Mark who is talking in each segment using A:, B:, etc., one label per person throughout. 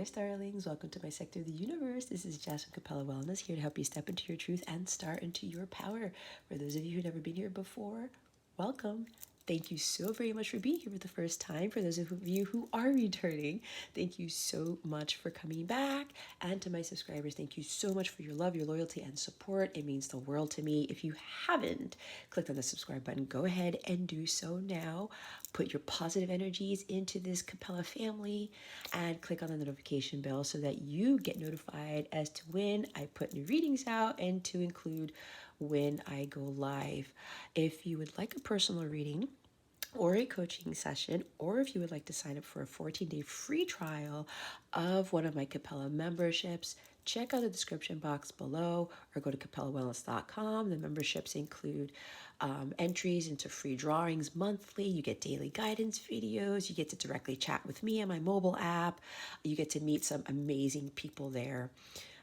A: there, starlings. Welcome to my sector of the universe. This is Jess from Capella Wellness, here to help you step into your truth and start into your power. For those of you who've never been here before, welcome. Thank you so very much for being here for the first time. For those of you who are returning, thank you so much for coming back. And to my subscribers, thank you so much for your love, your loyalty, and support. It means the world to me. If you haven't clicked on the subscribe button, go ahead and do so now. Put your positive energies into this Capella family and click on the notification bell so that you get notified as to when I put new readings out and to include when I go live. If you would like a personal reading or a coaching session, or if you would like to sign up for a 14-day free trial of one of my Capella memberships, check out the description box below or go to capellawellness.com. The memberships include entries into free drawings monthly. You get daily guidance videos. You get to directly chat with me on my mobile app. You get to meet some amazing people there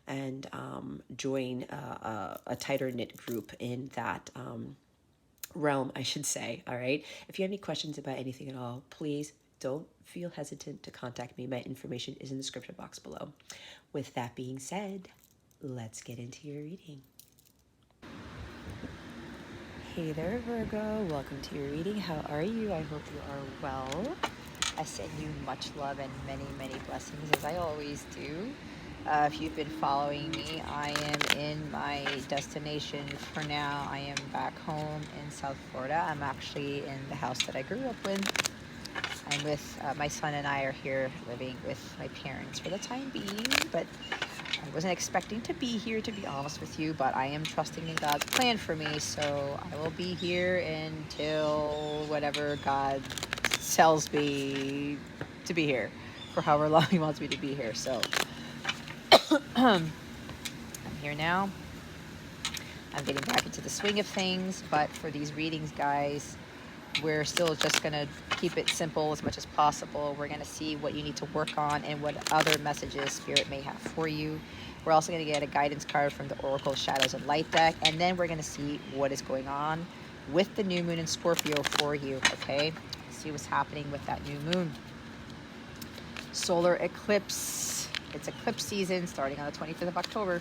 A: and join a tighter knit group in that realm, I should say. All right. If you have any questions about anything at all, please don't feel hesitant to contact me. My information is in the description box below. With that being said, let's get into your reading. Hey there, Virgo. Welcome to your reading. How are you? I hope you are well. I send you much love and many, many blessings, as I always do. If you've been following me, I am in my destination for now. I am back home in South Florida. I'm actually in the house that I grew up with. I'm with my son and I are here living with my parents for the time being, but I wasn't expecting to be here, to be honest with you, but I am trusting in God's plan for me, so I will be here until whatever God tells me to be here, for however long He wants me to be here. So I'm here now. I'm getting back into the swing of things, but for these readings, guys, we're still just going to keep it simple as much as possible. We're going to see what you need to work on and what other messages Spirit may have for you. We're also going to get a guidance card from the Oracle Shadows and Light deck, and then we're going to see what is going on with the new moon in Scorpio for you, okay? See what's happening with that new moon. Solar eclipse. It's eclipse season starting on the 25th of October.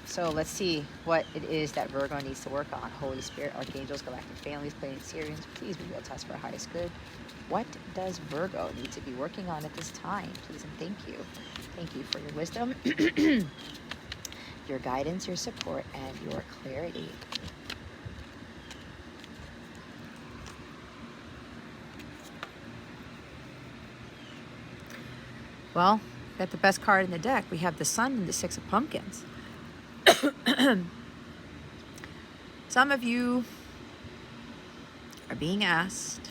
A: So let's see what it is that Virgo needs to work on. Holy Spirit, Archangels, Galactic Families, Planetarians, please reveal to us for our highest good. What does Virgo need to be working on at this time? Please and thank you. Thank you for your wisdom, your guidance, your support, and your clarity. Well, got the best card in the deck. We have the Sun and the Six of Pumpkins. Some of you are being asked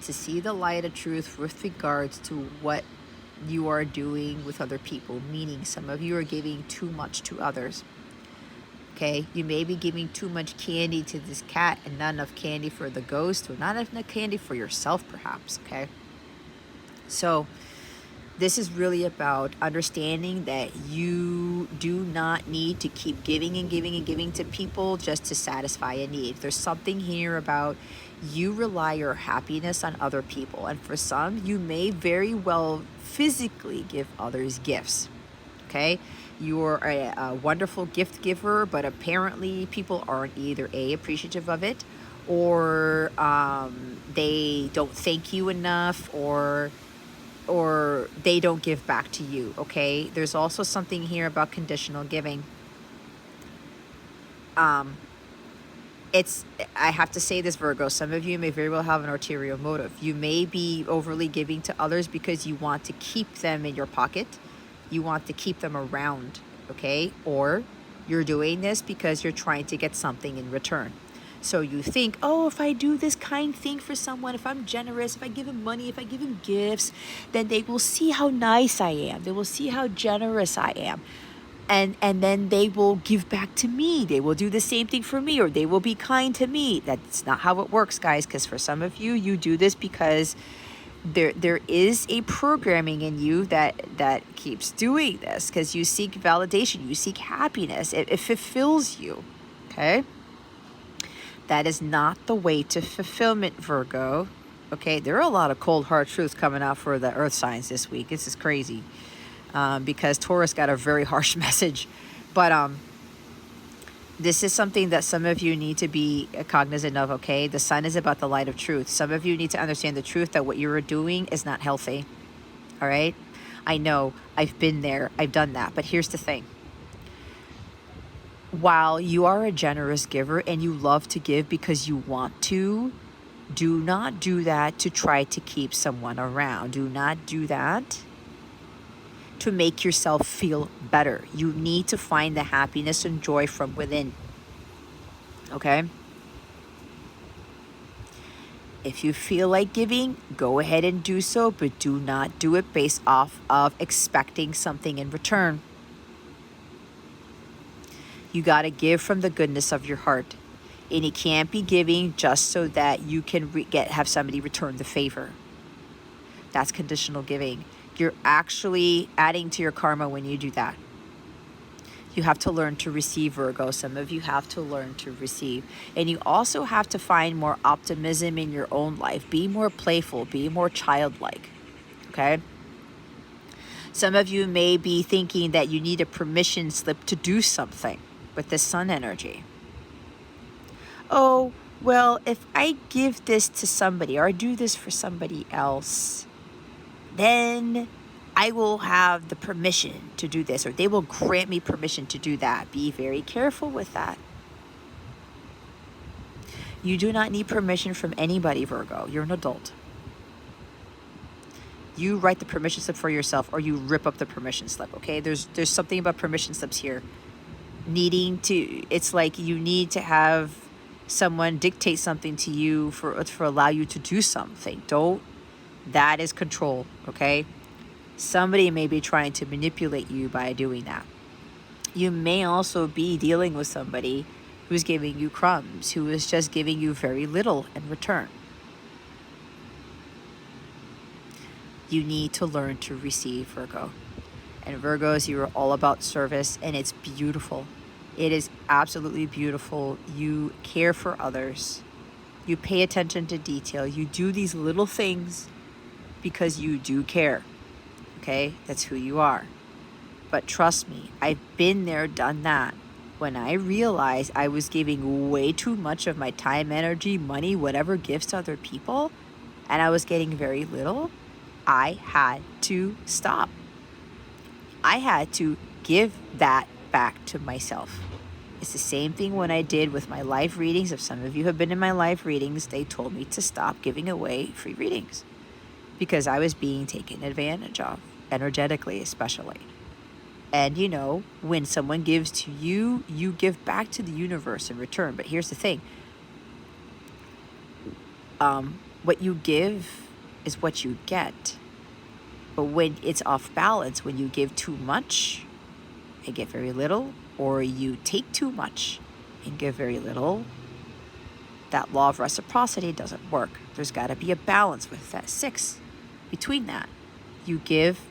A: to see the light of truth with regards to what you are doing with other people, meaning some of you are giving too much to others. Okay, you may be giving too much candy to this cat and not enough candy for the ghost, or not enough candy for yourself, perhaps. Okay, so this is really about understanding that you do not need to keep giving and giving and giving to people just to satisfy a need. There's something here about you rely your happiness on other people. And for some, you may very well physically give others gifts. Okay? You're a wonderful gift giver, but apparently people aren't either A, appreciative of it, or they don't thank you enough, or they don't give back to you, okay? There's also something here about conditional giving. I have to say this, Virgo, some of you may very well have an ulterior motive. You may be overly giving to others because you want to keep them in your pocket. You want to keep them around, okay? Or you're doing this because you're trying to get something in return. So you think, oh, if I do this kind thing for someone, if I'm generous, if I give him money, if I give him gifts, then they will see how nice I am. They will see how generous I am. And then they will give back to me. They will do the same thing for me, or they will be kind to me. That's not how it works, guys, because for some of you, you do this because there is a programming in you that keeps doing this, because you seek validation, you seek happiness. It fulfills you, okay? That is not the way to fulfillment, Virgo. Okay, there are a lot of cold hard truths coming out for the earth signs this week. This is crazy, because Taurus got a very harsh message. But this is something that some of you need to be cognizant of, okay? The sun is about the light of truth. Some of you need to understand the truth that what you are doing is not healthy, all right? I know, I've been there, I've done that, but here's the thing. While you are a generous giver and you love to give because you want to, do not do that to try to keep someone around. Do not do that to make yourself feel better. You need to find the happiness and joy from within. Okay? If you feel like giving, go ahead and do so, but do not do it based off of expecting something in return. You got to give from the goodness of your heart. And you can't be giving just so that you can have somebody return the favor. That's conditional giving. You're actually adding to your karma when you do that. You have to learn to receive, Virgo. Some of you have to learn to receive. And you also have to find more optimism in your own life. Be more playful. Be more childlike. Okay? Some of you may be thinking that you need a permission slip to do something with this sun energy. Oh, well, if I give this to somebody or I do this for somebody else, then I will have the permission to do this, or they will grant me permission to do that. Be very careful with that. You do not need permission from anybody, Virgo. You're an adult. You write the permission slip for yourself, or you rip up the permission slip, okay? There's something about permission slips here. It's like you need to have someone dictate something to you for allow you to do something. That is control, okay? Somebody may be trying to manipulate you by doing that. You may also be dealing with somebody who's giving you crumbs, who is just giving you very little in return. You need to learn to receive, Virgo. And Virgos, you are all about service, and it's beautiful. It is absolutely beautiful. You care for others. You pay attention to detail. You do these little things because you do care. Okay? That's who you are. But trust me, I've been there, done that. When I realized I was giving way too much of my time, energy, money, whatever gifts to other people, and I was getting very little, I had to stop. I had to give that back to myself. It's the same thing when I did with my live readings. If some of you have been in my live readings, they told me to stop giving away free readings because I was being taken advantage of, energetically especially. And you know, when someone gives to you, you give back to the universe in return. But here's the thing. What you give is what you get. But when it's off balance, when you give too much and get very little, or you take too much and give very little, that law of reciprocity doesn't work. There's got to be a balance with that 6 between that. You give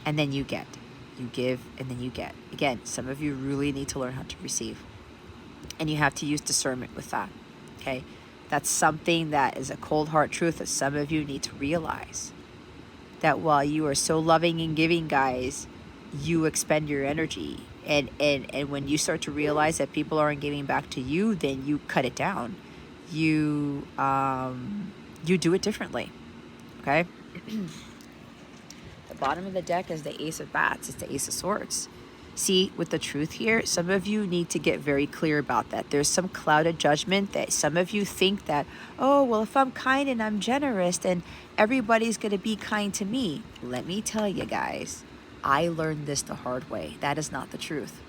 A: and then you get. You give and then you get. Again, some of you really need to learn how to receive. And you have to use discernment with that. Okay? That's something that is a cold heart truth that some of you need to realize. That while you are so loving and giving, guys, you expend your energy. And when you start to realize that people aren't giving back to you, then you cut it down. You do it differently. Okay? The bottom of the deck is the Ace of Bats. It's the Ace of Swords. See, with the truth here, some of you need to get very clear about that. There's some clouded judgment that some of you think that, oh, well, if I'm kind and I'm generous, then everybody's going to be kind to me. Let me tell you guys, I learned this the hard way. That is not the truth.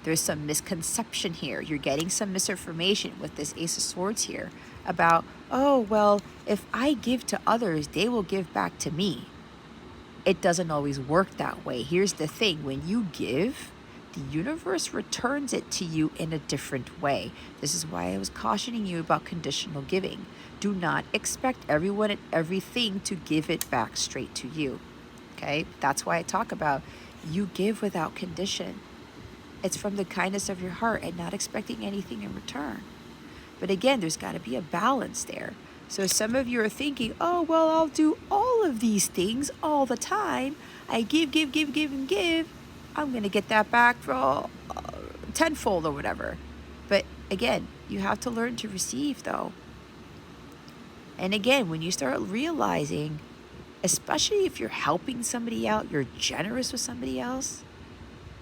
A: There's some misconception here. You're getting some misinformation with this Ace of Swords here about, oh, well, if I give to others, they will give back to me. It doesn't always work that way. Here's the thing. When you give, the universe returns it to you in a different way. This is why I was cautioning you about conditional giving. Do not expect everyone and everything to give it back straight to you. Okay? That's why I talk about you give without condition. It's from the kindness of your heart and not expecting anything in return. But again, there's got to be a balance there. So some of you are thinking, oh, well, I'll do all of these things all the time. I give, and give. I'm going to get that back for tenfold or whatever. But again, you have to learn to receive, though. And again, when you start realizing, especially if you're helping somebody out, you're generous with somebody else,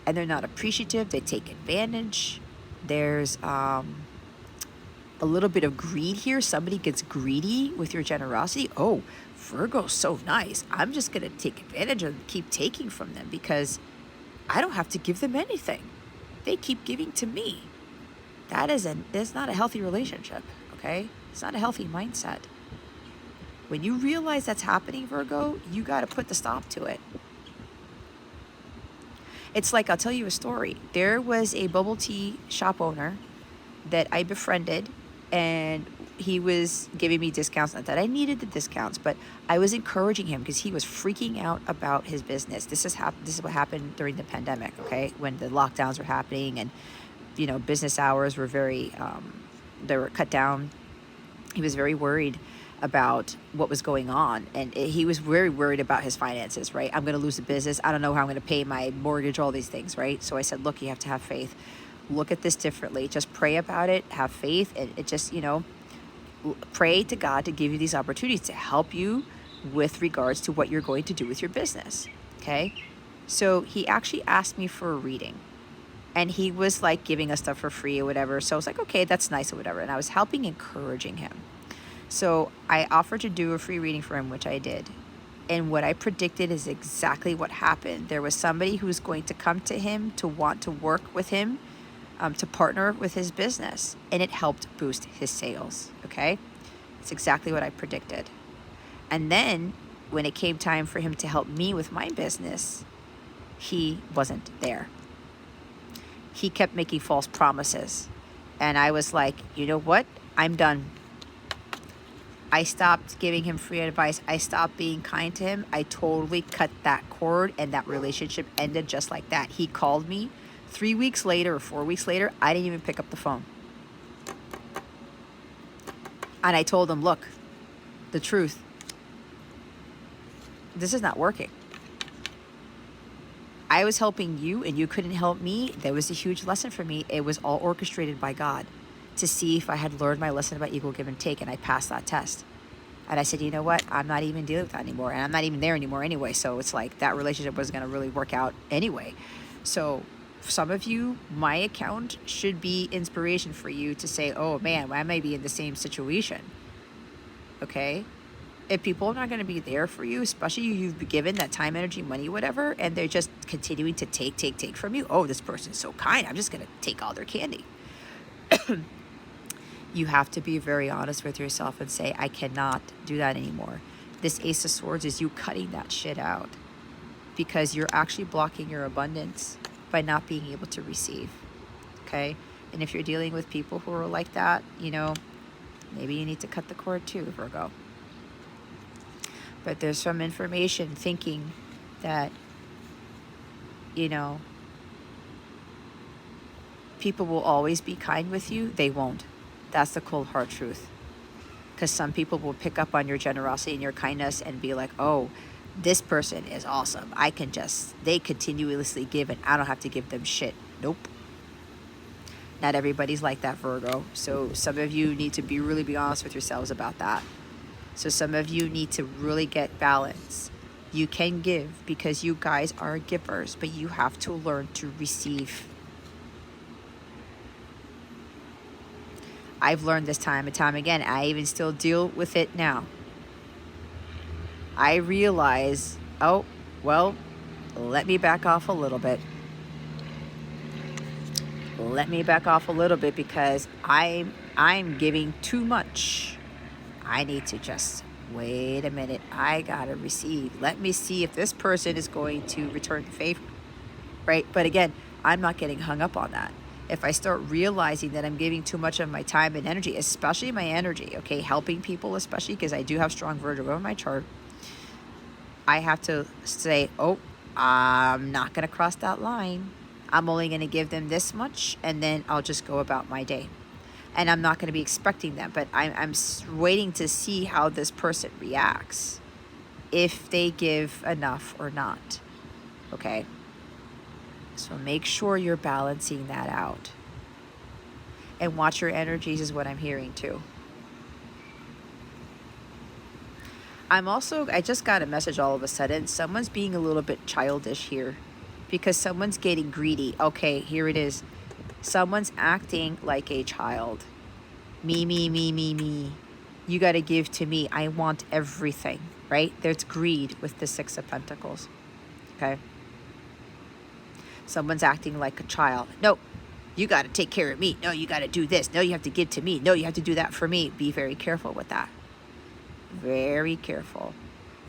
A: and they're not appreciative, they take advantage. There's a little bit of greed here. Somebody gets greedy with your generosity. Oh, Virgo's so nice. I'm just going to take advantage and keep taking from them because I don't have to give them anything. They keep giving to me. That's not a healthy relationship, okay? It's not a healthy mindset. When you realize that's happening, Virgo, you got to put the stop to it. It's like, I'll tell you a story. There was a bubble tea shop owner that I befriended, and he was giving me discounts. Not that I needed the discounts, but I was encouraging him because he was freaking out about his business. This is what happened during the pandemic, okay? When the lockdowns were happening and, business hours were they were cut down. He was very worried about what was going on, and he was very worried about his finances, right? I'm going to lose the business. I don't know how I'm going to pay my mortgage, all these things, right? So I said, look, you have to have faith. Look at this differently. Just pray about it. Have faith. And it just, pray to God to give you these opportunities to help you with regards to what you're going to do with your business, okay? So he actually asked me for a reading, and he was like giving us stuff for free or whatever. So I was like, okay, that's nice or whatever. And I was encouraging him. So I offered to do a free reading for him, which I did. And what I predicted is exactly what happened. There was somebody who was going to come to him to want to work with him, to partner with his business. And it helped boost his sales, okay? It's exactly what I predicted. And then when it came time for him to help me with my business, he wasn't there. He kept making false promises. And I was like, you know what? I'm done. I stopped giving him free advice. I stopped being kind to him. I totally cut that cord, and that relationship ended just like that. He called me 3 weeks later or 4 weeks later. I didn't even pick up the phone. And I told him, look, the truth, this is not working. I was helping you and you couldn't help me. That was a huge lesson for me. It was all orchestrated by God to see if I had learned my lesson about equal give and take, and I passed that test. And I said, you know what? I'm not even dealing with that anymore, and I'm not even there anymore anyway. So it's like that relationship wasn't going to really work out anyway. So for some of you, my account should be inspiration for you to say, oh man, I may be in the same situation. Okay? If people are not going to be there for you, especially you've given that time, energy, money, whatever, and they're just continuing to take from you, oh, this person's so kind, I'm just going to take all their candy. You have to be very honest with yourself and say, I cannot do that anymore. This Ace of Swords is you cutting that shit out because you're actually blocking your abundance by not being able to receive, okay? And if you're dealing with people who are like that, maybe you need to cut the cord too, Virgo. But there's some information thinking that, people will always be kind with you. They won't. That's the cold hard truth. Because some people will pick up on your generosity and your kindness and be like, oh, this person is awesome. They continuously give and I don't have to give them shit. Nope. Not everybody's like that, Virgo. So some of you need to really be honest with yourselves about that. So some of you need to really get balance. You can give because you guys are givers, but you have to learn to receive. I've learned this time and time again. I even still deal with it now. I realize, oh, well, let me back off a little bit. Let me back off a little bit because I'm giving too much. I need to just wait a minute. I gotta receive. Let me see if this person is going to return the favor, right? But again, I'm not getting hung up on that. If I start realizing that I'm giving too much of my time and energy, especially my energy, okay, helping people, especially because I do have strong Virgo in my chart, I have to say, oh, I'm not going to cross that line. I'm only going to give them this much, and then I'll just go about my day. and I'm not going to be expecting them, but I'm waiting to see how this person reacts, if they give enough or not. Okay, so make sure you're balancing that out, and watch your energies is what I'm hearing too. I just got a message all of a sudden. Someone's being a little bit childish here because someone's getting greedy. Okay, here it is. Someone's acting like a child. Me, me, me, me, me. You got to give to me. I want everything, right? There's greed with the Six of Pentacles. Okay. Someone's acting like a child. No, you got to take care of me. No, you got to do this. No, you have to give to me. No, you have to do that for me. Be very careful with that. Very careful.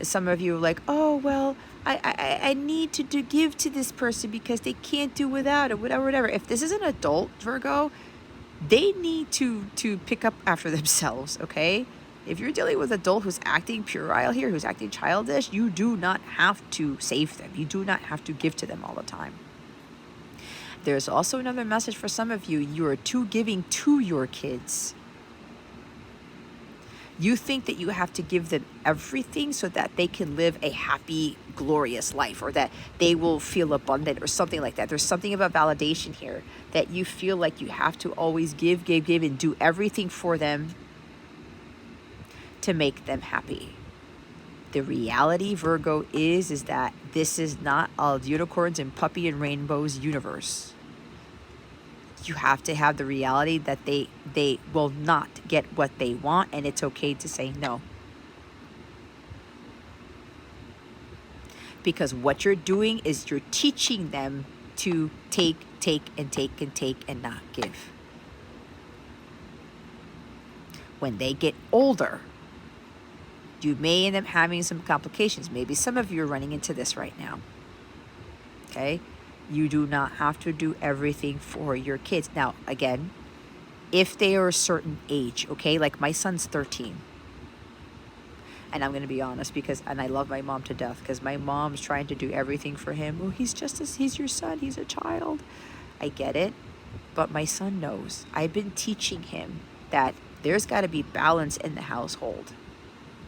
A: Some of you are like, oh, well, I need to give to this person because they can't do without it, whatever. If this is an adult, Virgo, they need to pick up after themselves, okay? If you're dealing with an adult who's acting puerile here, who's acting childish, you do not have to save them. You do not have to give to them all the time. There's also another message for some of you. You are too giving to your kids. You think that you have to give them everything so that they can live a happy, glorious life, or that they will feel abundant or something like that. There's something about validation here that you feel like you have to always give, and do everything for them to make them happy. The reality, Virgo, is that this is not a unicorns and puppy and rainbows universe. You have to have the reality that they will not get what they want, and it's okay to say no. Because what you're doing is you're teaching them to take and not give. When they get older, you may end up having some complications. Maybe some of you are running into this right now. Okay? You do not have to do everything for your kids. Now, again, if they are a certain age, okay? Like my son's 13. And I'm going to be honest and I love my mom to death because my mom's trying to do everything for him. Well, he's your son. He's a child. I get it. But my son knows. I've been teaching him that there's got to be balance in the household.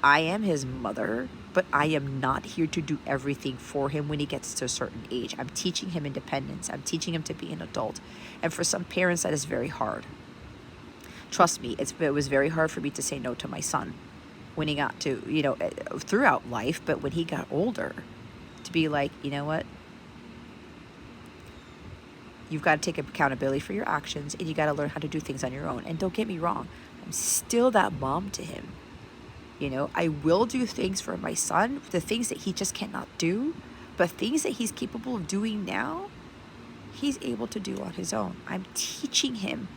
A: I am his mother, but I am not here to do everything for him when he gets to a certain age. I'm teaching him independence. I'm teaching him to be an adult. And for some parents, that is very hard. Trust me, it was very hard for me to say no to my son when he got to, throughout life, but when he got older, to be like, you know what? You've got to take accountability for your actions, and you got to learn how to do things on your own. And don't get me wrong, I'm still that mom to him. I will do things for my son, the things that he just cannot do, but things that he's capable of doing now, he's able to do on his own. I'm teaching him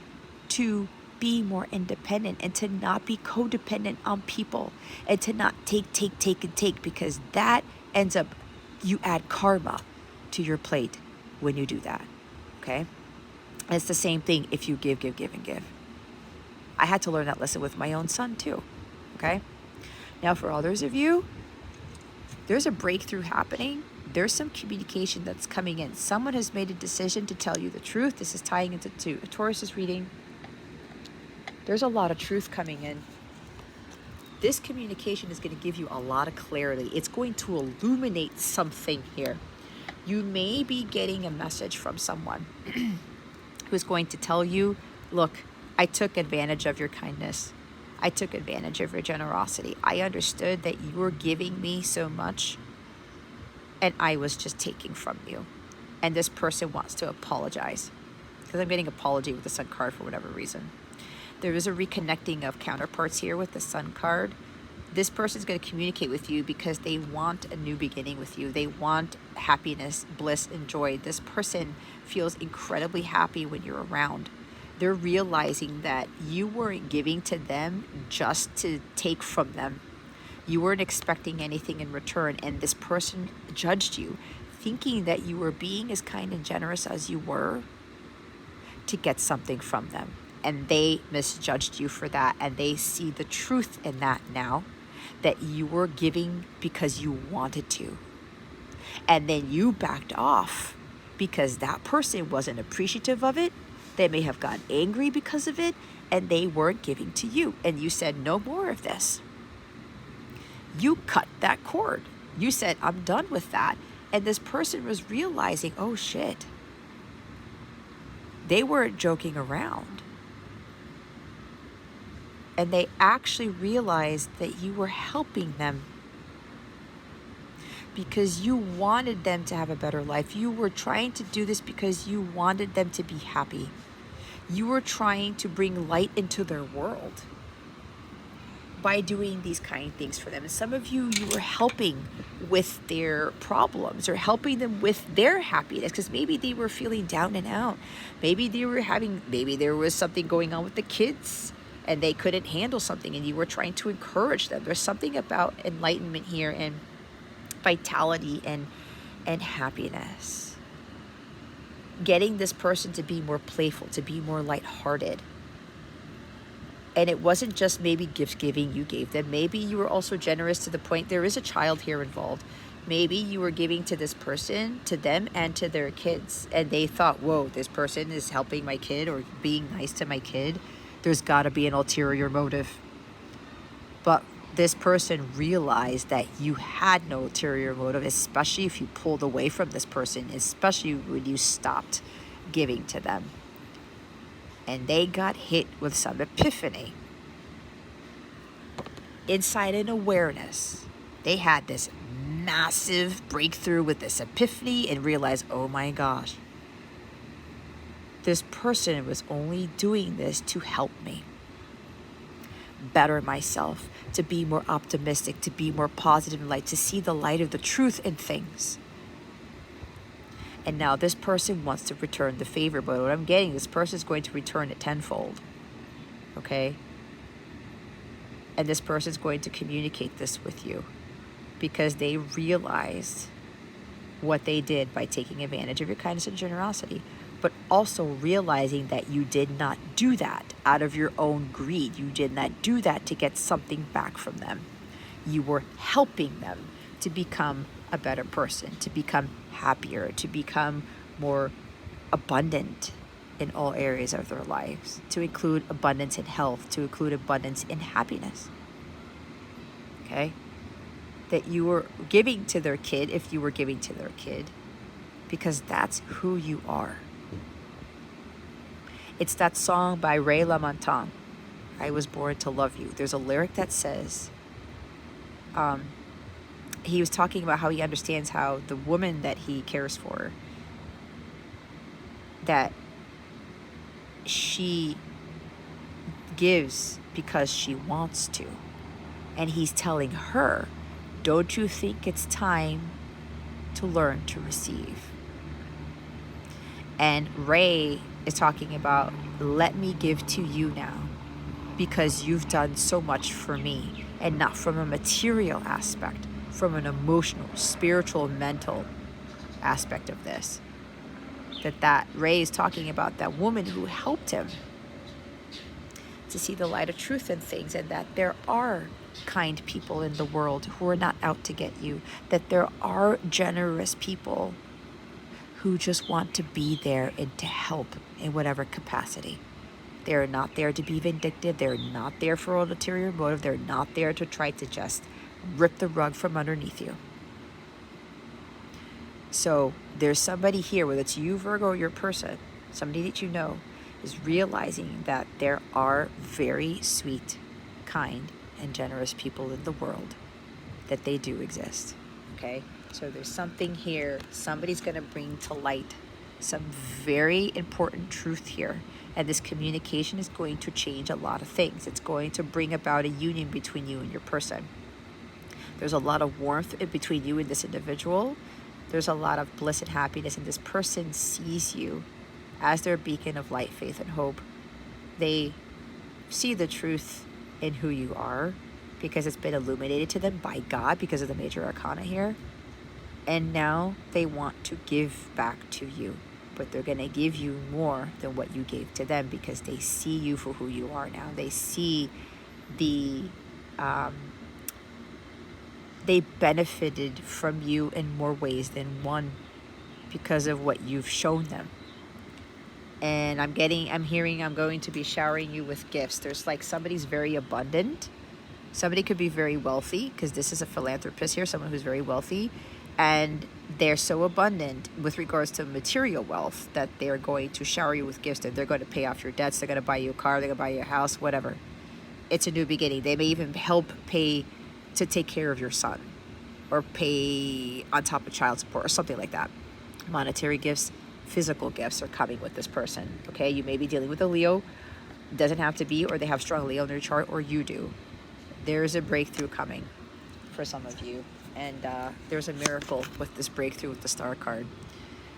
A: to be more independent and to not be codependent on people and to not take, because that ends up, you add karma to your plate when you do that, okay? And it's the same thing if you give, and give. I had to learn that lesson with my own son too, okay? Now, for others of you, there's a breakthrough happening. There's some communication that's coming in. Someone has made a decision to tell you the truth. This is tying into a Taurus's reading. There's a lot of truth coming in. This communication is going to give you a lot of clarity. It's going to illuminate something here. You may be getting a message from someone who's going to tell you, look, I took advantage of your kindness. I took advantage of your generosity. I understood that you were giving me so much and I was just taking from you. And this person wants to apologize because I'm getting apology with the Sun card for whatever reason. There is a reconnecting of counterparts here with the Sun card. This person is going to communicate with you because they want a new beginning with you. They want happiness, bliss, and joy. This person feels incredibly happy when you're around. They're realizing that you weren't giving to them just to take from them. You weren't expecting anything in return, and this person judged you, thinking that you were being as kind and generous as you were to get something from them. And they misjudged you for that, and they see the truth in that now, that you were giving because you wanted to. And then you backed off because that person wasn't appreciative of it. They may have gotten angry because of it, and they weren't giving to you. And you said, no more of this. You cut that cord. You said, I'm done with that. And this person was realizing, oh shit, they weren't joking around. And they actually realized that you were helping them because you wanted them to have a better life. You were trying to do this because you wanted them to be happy. You were trying to bring light into their world by doing these kind of things for them. And some of you, you were helping with their problems or helping them with their happiness because maybe they were feeling down and out. Maybe there was something going on with the kids and they couldn't handle something and you were trying to encourage them. There's something about enlightenment here and vitality and happiness. Getting this person to be more playful, to be more lighthearted. And it wasn't just maybe gift giving you gave them. Maybe you were also generous to the point there is a child here involved. Maybe you were giving to this person, to them and to their kids. And they thought, whoa, this person is helping my kid or being nice to my kid. There's got to be an ulterior motive. But this person realized that you had no ulterior motive, especially if you pulled away from this person, especially when you stopped giving to them. And they got hit with some epiphany. Inside an awareness. They had this massive breakthrough with this epiphany and realized, oh my gosh, this person was only doing this to help me better myself, to be more optimistic, to be more positive in light, to see the light of the truth in things. And now this person wants to return the favor, but what I'm getting, this person is going to return it tenfold. Okay? And this person is going to communicate this with you because they realized what they did by taking advantage of your kindness and generosity, but also realizing that you did not do that out of your own greed. You did not do that to get something back from them. You were helping them to become a better person, to become happier, to become more abundant in all areas of their lives, to include abundance in health, to include abundance in happiness. Okay? That you were giving to their kid, if you were giving to their kid, because that's who you are. It's that song by Ray LaMontagne, I Was Born to Love You. There's a lyric that says, he was talking about how he understands how the woman that he cares for, that she gives because she wants to. And he's telling her, don't you think it's time to learn to receive? And Ray is talking about, let me give to you now because you've done so much for me, and not from a material aspect, from an emotional, spiritual, mental aspect of this. That Ray is talking about that woman who helped him to see the light of truth in things, and that there are kind people in the world who are not out to get you, that there are generous people who just want to be there and to help in whatever capacity. They're not there to be vindictive. They're not there for an ulterior motive. They're not there to try to just rip the rug from underneath you. So there's somebody here, whether it's you, Virgo, or your person, somebody that you know, is realizing that there are very sweet, kind, and generous people in the world, that they do exist. Okay? So there's something here. Somebody's going to bring to light some very important truth here. And this communication is going to change a lot of things. It's going to bring about a union between you and your person. There's a lot of warmth between you and this individual. There's a lot of bliss and happiness, and this person sees you as their beacon of light, faith, and hope. They see the truth in who you are because it's been illuminated to them by God because of the major arcana here. And now they want to give back to you, but they're going to give you more than what you gave to them because they see you for who you are now. They see they benefited from you in more ways than one because of what you've shown them. And I'm hearing I'm going to be showering you with gifts. There's like somebody's very abundant. Somebody could be very wealthy, because this is a philanthropist here, someone who's very wealthy, and they're so abundant with regards to material wealth that they're going to shower you with gifts, and they're going to pay off your debts. They're going to buy you a car, they're going to buy you a house, whatever. It's a new beginning. They may even help pay to take care of your son, or pay on top of child support, or something like that. Monetary gifts, physical gifts are coming with this person, okay? You may be dealing with a Leo. It doesn't have to be, or they have strong Leo in their chart, or you do. There's a breakthrough coming for some of you. And there's a miracle with this breakthrough with the Star card.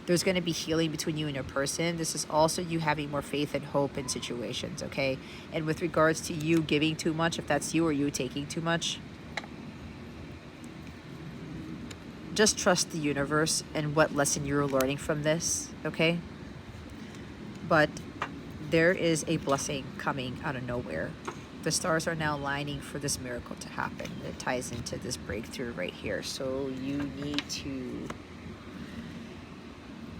A: There's going to be healing between you and your person. This is also you having more faith and hope in situations, okay? And with regards to you giving too much, if that's you, or you taking too much, just trust the universe and what lesson you're learning from this, okay? But there is a blessing coming out of nowhere. The stars are now lining for this miracle to happen. It ties into this breakthrough right here. So you need to,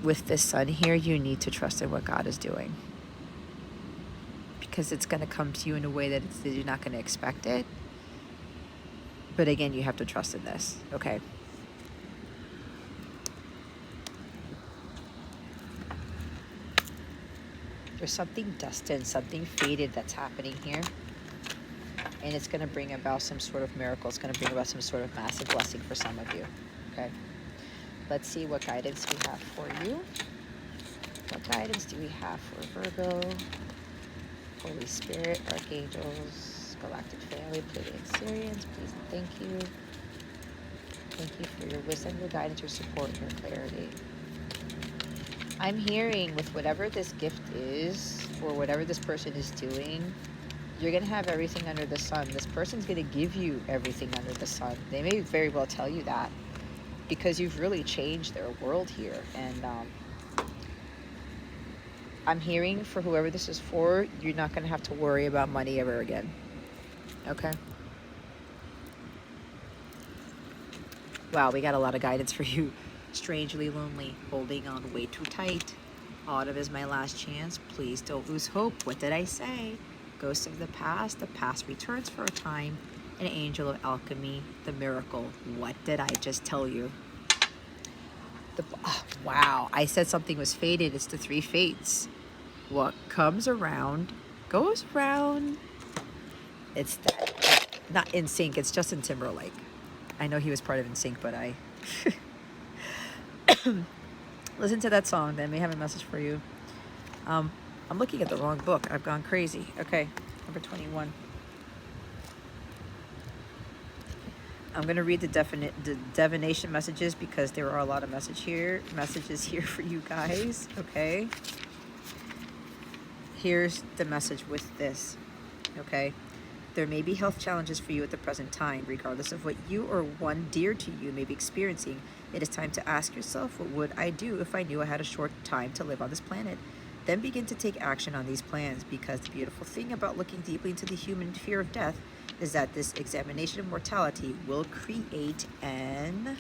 A: with this sun here, you need to trust in what God is doing. Because it's going to come to you in a way that you're not going to expect it. But again, you have to trust in this, okay? There's something destined, something fated that's happening here. And it's going to bring about some sort of miracle. It's going to bring about some sort of massive blessing for some of you. Okay? Let's see what guidance we have for you. What guidance do we have for Virgo? Holy Spirit, Archangels, Galactic Family, Pleiadian Syrians, please and thank you. Thank you for your wisdom, your guidance, your support, and your clarity. I'm hearing with whatever this gift is, or whatever this person is doing, you're going to have everything under the sun. This person's going to give you everything under the sun. They may very well tell you that, because you've really changed their world here. And I'm hearing for whoever this is for, you're not going to have to worry about money ever again. Okay? Wow, we got a lot of guidance for you. Strangely lonely, holding on way too tight. Autumn is my last chance. Please don't lose hope. What did I say? Ghost of the past returns for a time. An angel of alchemy, the miracle. What did I just tell you? Wow, I said something was fated. It's the three fates. What comes around goes around. It's that, not In Sync, it's Justin Timberlake. I know he was part of In Sync, but I listen to that song. That may have a message for you. I'm looking at the wrong book. I've gone crazy. Okay, number 21. I'm going to read the divination messages, because there are a lot of messages here for you guys. Okay. Here's the message with this. Okay. There may be health challenges for you at the present time. Regardless of what you or one dear to you may be experiencing, it is time to ask yourself, what would I do if I knew I had a short time to live on this planet? Then begin to take action on these plans, because the beautiful thing about looking deeply into the human fear of death is that this examination of mortality will create an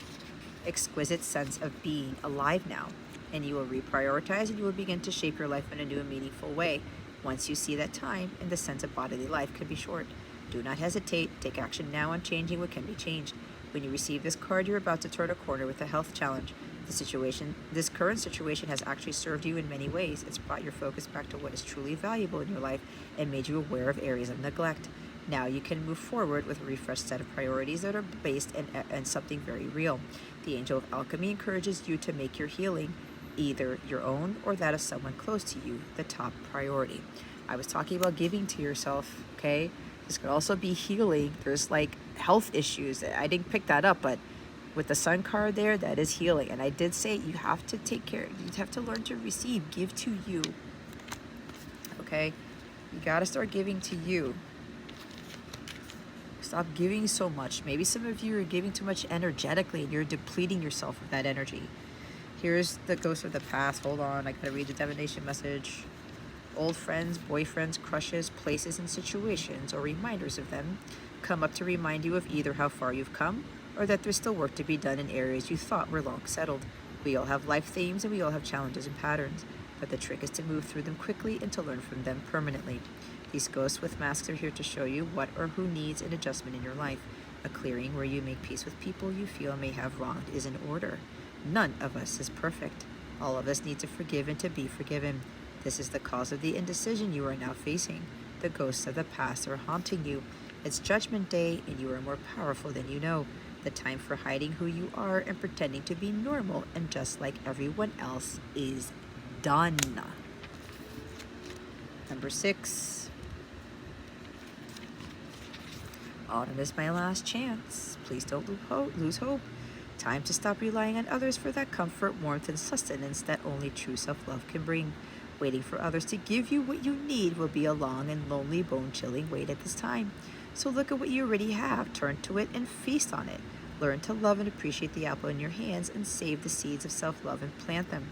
A: exquisite sense of being alive now, and you will reprioritize, and you will begin to shape your life in a new and meaningful way. Once you see that time and the sense of bodily life can be short, do not hesitate. Take action now on changing what can be changed. When you receive this card, you're about to turn a corner with a health challenge. This current situation has actually served you in many ways. It's brought your focus back to what is truly valuable in your life and made you aware of areas of neglect. Now you can move forward with a refreshed set of priorities that are based in something very real. The Angel of Alchemy encourages you to make your healing, either your own or that of someone close to you, the top priority. I was talking about giving to yourself, okay? This could also be healing. There's like health issues. I didn't pick that up, but with the Sun card there, that is healing. And I did say you have to take care. You have to learn to receive, give to you. Okay? You got to start giving to you. Stop giving so much. Maybe some of you are giving too much energetically and you're depleting yourself of that energy. Here's the ghost of the past. Hold on, I gotta read the divination message. Old friends, boyfriends, crushes, places and situations, or reminders of them, come up to remind you of either how far you've come, or that there's still work to be done in areas you thought were long settled. We all have life themes and we all have challenges and patterns. but the trick is to move through them quickly and to learn from them permanently. These ghosts with masks are here to show you what or who needs an adjustment in your life. A clearing where you make peace with people you feel may have wronged is in order. None of us is perfect. All of us need to forgive and to be forgiven. This is the cause of the indecision you are now facing. The ghosts of the past are haunting you. It's Judgment Day, and you are more powerful than you know. The time for hiding who you are and pretending to be normal and just like everyone else is done. Number 6. Autumn is my last chance. Please don't lose hope. Time to stop relying on others for that comfort, warmth, and sustenance that only true self-love can bring. Waiting for others to give you what you need will be a long and lonely, bone-chilling wait at this time. So look at what you already have, turn to it, and feast on it. Learn to love and appreciate the apple in your hands and save the seeds of self-love and plant them.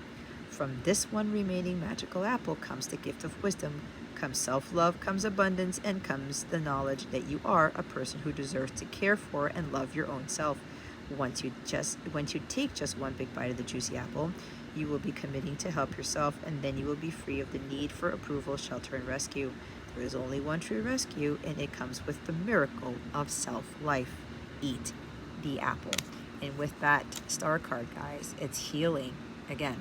A: From this one remaining magical apple comes the gift of wisdom, comes self-love, comes abundance, and comes the knowledge that you are a person who deserves to care for and love your own self. Once you take just one big bite of the juicy apple, you will be committing to help yourself, and then you will be free of the need for approval, shelter, and rescue. There is only one true rescue, and it comes with the miracle of self-life. Eat the apple. And with that star card, guys, it's healing again.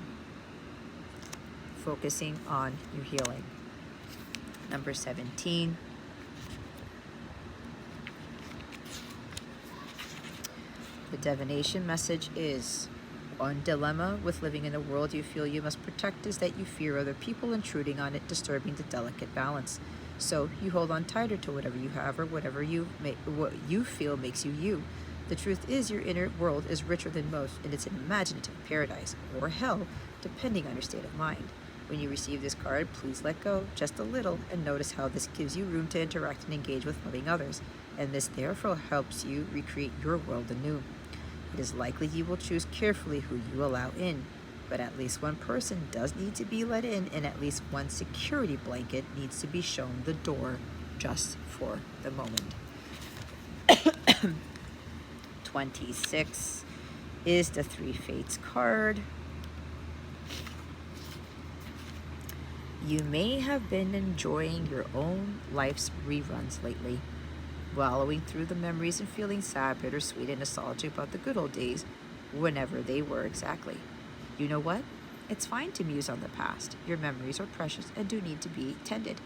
A: Focusing on your healing. Number 17. The divination message is: one dilemma with living in a world you feel you must protect is that you fear other people intruding on it, disturbing the delicate balance. So you hold on tighter to whatever you have or what you feel makes you you. The truth is your inner world is richer than most, and it's an imaginative paradise, or hell, depending on your state of mind. When you receive this card, please let go just a little and notice how this gives you room to interact and engage with loving others, and this therefore helps you recreate your world anew. It is likely you will choose carefully who you allow in, but at least one person does need to be let in, and at least one security blanket needs to be shown the door just for the moment. 26 is the Three Fates card. You may have been enjoying your own life's reruns lately, wallowing through the memories and feeling sad, bittersweet, and nostalgic about the good old days, whenever they were exactly. You know what? It's fine to muse on the past. Your memories are precious and do need to be tended,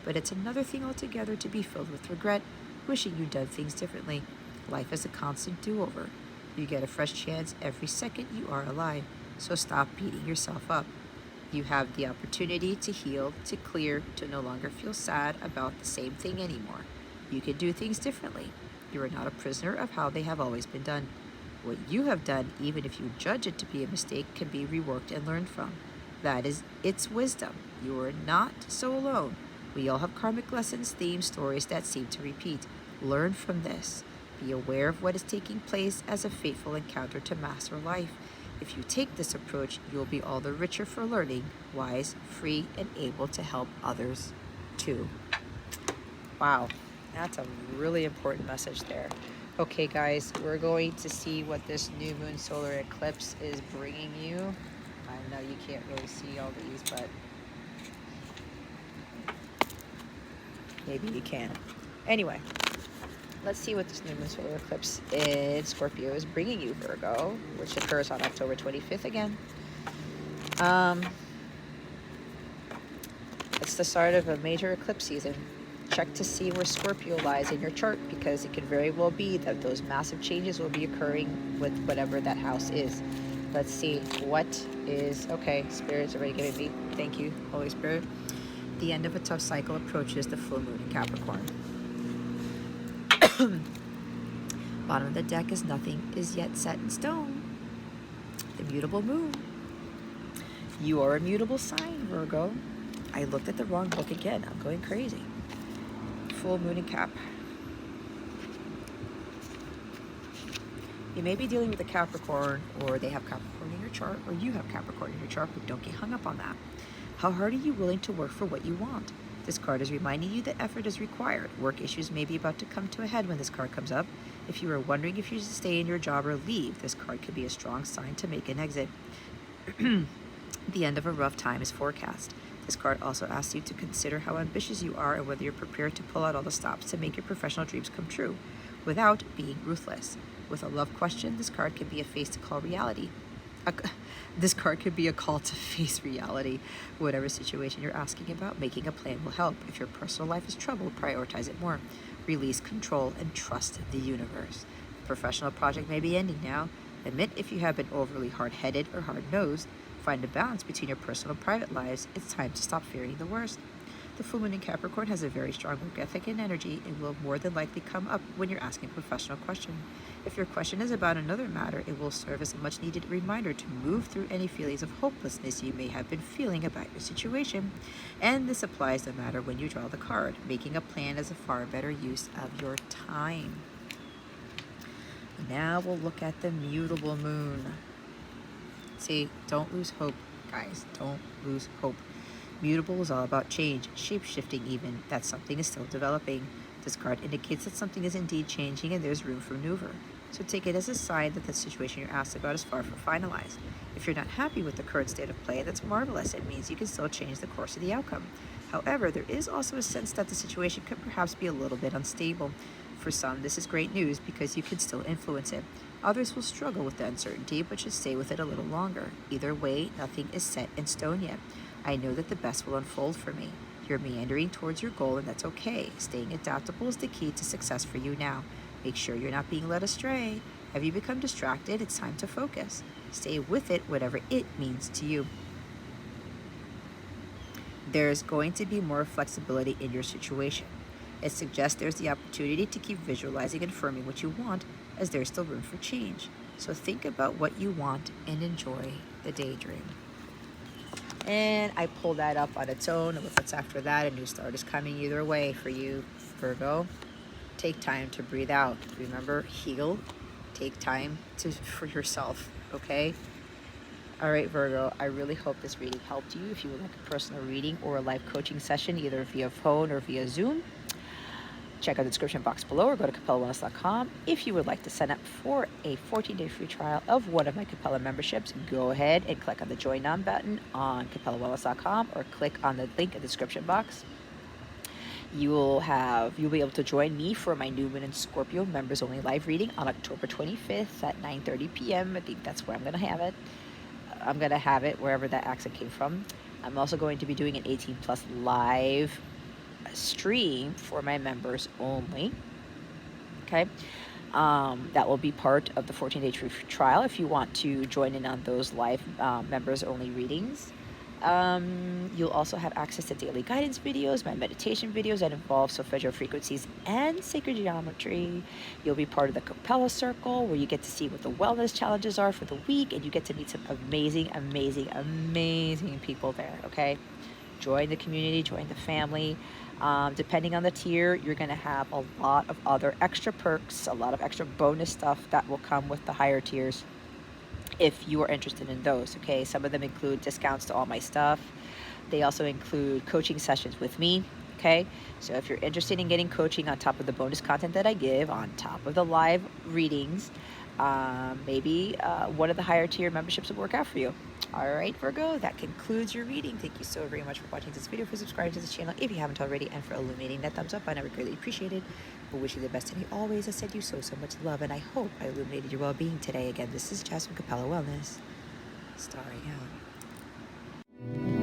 A: but it's another thing altogether to be filled with regret, wishing you'd done things differently. Life is a constant do-over. You get a fresh chance every second you are alive, so stop beating yourself up. You have the opportunity to heal, to clear, to no longer feel sad about the same thing anymore. You can do things differently. You are not a prisoner of how they have always been done. What you have done, even if you judge it to be a mistake, can be reworked and learned from. That is its wisdom. You are not so alone. We all have karmic lessons, themes, stories that seem to repeat. Learn from this. Be aware of what is taking place as a fateful encounter to master life. If you take this approach, you'll be all the richer for learning, wise, free, and able to help others too. Wow, that's a really important message there. Okay, guys, we're going to see what this new moon solar eclipse is bringing you. I know you can't really see all these, but maybe you can. Anyway, let's see what this new moon solar eclipse in Scorpio is bringing you, Virgo, which occurs on October 25th again. It's the start of a major eclipse season. Check to see where Scorpio lies in your chart, because it could very well be that those massive changes will be occurring with whatever that house is. Let's see what is, okay, Spirit's already giving me, thank you, Holy Spirit. The end of a tough cycle approaches the full moon in Capricorn. Bottom of the deck is nothing is yet set in stone. The mutable moon. You are a mutable sign, Virgo. I looked at the wrong book again. I'm going crazy. Full moon in Cap. You may be dealing with a Capricorn, or they have Capricorn in your chart, or you have Capricorn in your chart, but don't get hung up on that. How hard are you willing to work for what you want? This card is reminding you that effort is required. Work issues may be about to come to a head when this card comes up. If you are wondering if you should stay in your job or leave, this card could be a strong sign to make an exit. The end of a rough time is forecast. This card also asks you to consider how ambitious you are and whether you're prepared to pull out all the stops to make your professional dreams come true without being ruthless. With a love question, this card can be a face to call reality. This card could be a call to face reality. Whatever situation you're asking about, making a plan will help. If your personal life is troubled, prioritize it more. Release control and trust the universe. The professional project may be ending now. Admit if you have been overly hard-headed or hard-nosed. Find a balance between your personal and private lives. It's time to stop fearing the worst. The full moon in Capricorn has a very strong work ethic and energy and will more than likely come up when you're asking a professional question. If your question is about another matter, it will serve as a much needed reminder to move through any feelings of hopelessness you may have been feeling about your situation. And this applies no matter when you draw the card. Making a plan is a far better use of your time. Now we'll look at the mutable moon. See, don't lose hope, guys. Don't lose hope. Mutable is all about change, shape-shifting even, that something is still developing. This card indicates that something is indeed changing and there's room for maneuver. So take it as a sign that the situation you're asked about is far from finalized. If you're not happy with the current state of play, that's marvelous. It means you can still change the course of the outcome. However, there is also a sense that the situation could perhaps be a little bit unstable. For some, this is great news because you can still influence it. Others will struggle with the uncertainty but should stay with it a little longer. Either way, nothing is set in stone yet. I know that the best will unfold for me. You're meandering towards your goal and that's okay. Staying adaptable is the key to success for you now. Make sure you're not being led astray. Have you become distracted? It's time to focus. Stay with it, whatever it means to you. There's going to be more flexibility in your situation. It suggests there's the opportunity to keep visualizing and affirming what you want, as there's still room for change. So think about what you want and enjoy the daydream. And I pulled that up on its own. And what's after that? A new start is coming either way for you, Virgo. Take time to breathe out. Remember, heal. Take time for yourself, okay? All right, Virgo, I really hope this reading helped you. If you would like a personal reading or a live coaching session, either via phone or via Zoom, check out the description box below or go to capellawellness.com. If you would like to sign up for a 14-day free trial of one of my Capella memberships, go ahead and click on the Join Now button on capellawellness.com or click on the link in the description box. You'll be able to join me for my New Moon and Scorpio members only live reading on October 25th at 9:30 p.m. I think that's where I'm going to have it. I'm going to have it wherever that accent came from. I'm also going to be doing an 18+ live stream for my members only. Okay. That will be part of the 14-day free trial if you want to join in on those live members only readings. You'll also have access to daily guidance videos, my meditation videos that involve solfeggio frequencies and sacred geometry. You'll be part of the Capella circle where you get to see what the wellness challenges are for the week, and you get to meet some amazing, amazing, amazing people there, okay? Join the community, join the family. Depending on the tier, you're going to have a lot of other extra perks, a lot of extra bonus stuff that will come with the higher tiers if you are interested in those, okay? Some of them include discounts to all my stuff. They also include coaching sessions with me, okay? So if you're interested in getting coaching on top of the bonus content that I give, on top of the live readings, maybe one of the higher tier memberships will work out for you. All right, Virgo, that concludes your reading. Thank you so very much for watching this video, for subscribing to this channel if you haven't already, and for illuminating that thumbs up. I never greatly appreciate it. I wish you the best today always. I send you so much love, and I hope I illuminated your well-being today. Again, this is Jess from Capella Wellness, starring out.